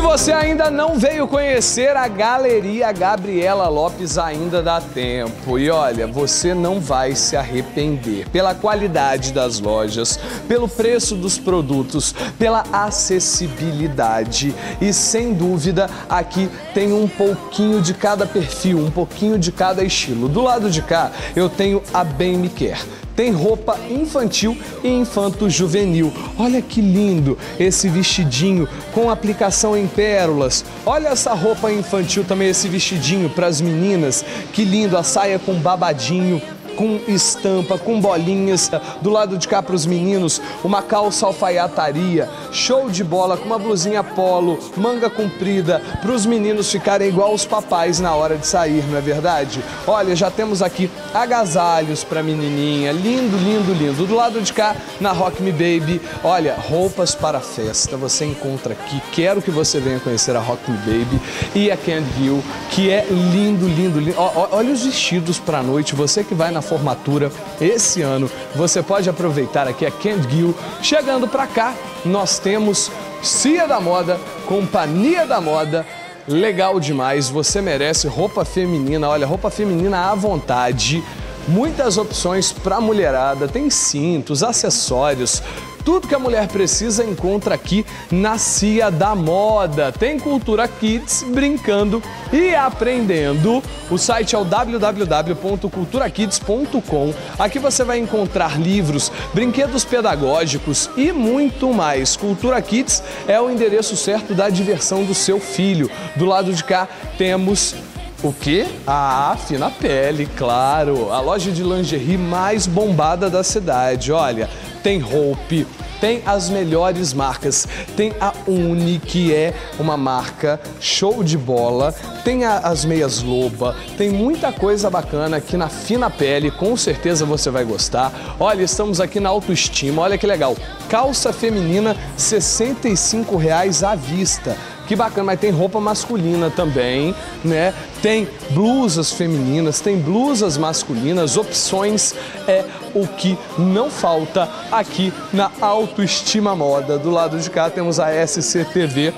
você ainda não veio conhecer a Galeria Gabriela Lopes, ainda dá tempo. E olha, você não vai se arrepender. Pela qualidade das lojas, pelo preço dos produtos, pela acessibilidade. E sem dúvida, aqui tem um pouquinho de cada perfil, um pouquinho de cada estilo. Do lado de cá, eu tenho a Bem Me Quer. Tem roupa infantil e infanto-juvenil. Olha que lindo esse vestidinho com aplicação em pérolas. Olha essa roupa infantil também, esse vestidinho para as meninas. Que lindo, a saia com babadinho, com estampa, com bolinhas. Do lado de cá para os meninos, uma calça alfaiataria, show de bola, com uma blusinha polo, manga comprida, para os meninos ficarem igual os papais na hora de sair, não é verdade? Olha, já temos aqui agasalhos para menininha, lindo, lindo, lindo. Do lado de cá, na Rock Me Baby, olha, roupas para festa, você encontra aqui. Quero que você venha conhecer a Rock Me Baby e a Candy Hill, que é lindo, lindo, lindo. Olha os vestidos para a noite, você que vai na formatura esse ano, você pode aproveitar aqui a Candy Hill. Chegando para cá, nós temos Cia da Moda, Companhia da Moda. Legal demais, você merece roupa feminina. Olha, roupa feminina à vontade, muitas opções para mulherada, tem cintos, acessórios. Tudo que a mulher precisa encontra aqui na Cia da Moda. Tem Cultura Kids brincando e aprendendo. O site é o www.culturakids.com. Aqui você vai encontrar livros, brinquedos pedagógicos e muito mais. Cultura Kids é o endereço certo da diversão do seu filho. Do lado de cá temos o quê? A Fina Pele, claro. A loja de lingerie mais bombada da cidade. Olha, tem Hope, tem as melhores marcas, tem a Uni, que é uma marca show de bola, tem as meias Loba, tem muita coisa bacana aqui na Fina Pele, com certeza você vai gostar. Olha, estamos aqui na Autoestima, olha que legal, calça feminina R$ 65,00 à vista. Que bacana, mas tem roupa masculina também, né? Tem blusas femininas, tem blusas masculinas, opções é o que não falta aqui na Autoestima Moda. Do lado de cá temos a SCTV,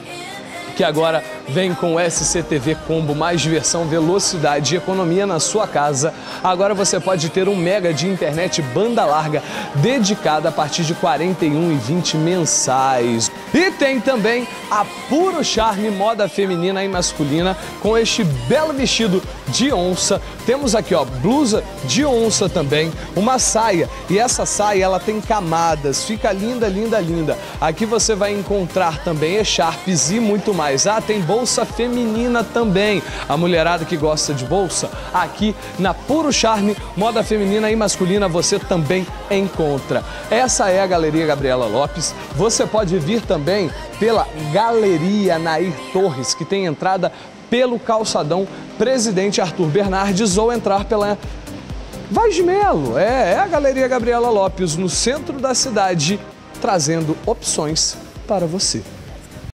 que agora vem com o SCTV Combo, mais diversão, velocidade e economia na sua casa. Agora você pode ter 1 mega de internet banda larga dedicada a partir de R$ 41,20 mensais. E tem também a Puro Charme moda feminina e masculina com este belo vestido de onça. Temos aqui, ó, blusa de onça também, uma saia. E essa saia, ela tem camadas, fica linda, linda, linda. Aqui você vai encontrar também echarpes e muito mais. Ah, tem bolsa feminina também. A mulherada que gosta de bolsa, aqui na Puro Charme, moda feminina e masculina, você também encontra. Essa é a Galeria Gabriela Lopes. Você pode vir também pela Galeria Nair Torres, que tem entrada pelo calçadão Presidente Arthur Bernardes, ou entrar pela Vaz de Melo. É a Galeria Gabriela Lopes, no centro da cidade, trazendo opções para você.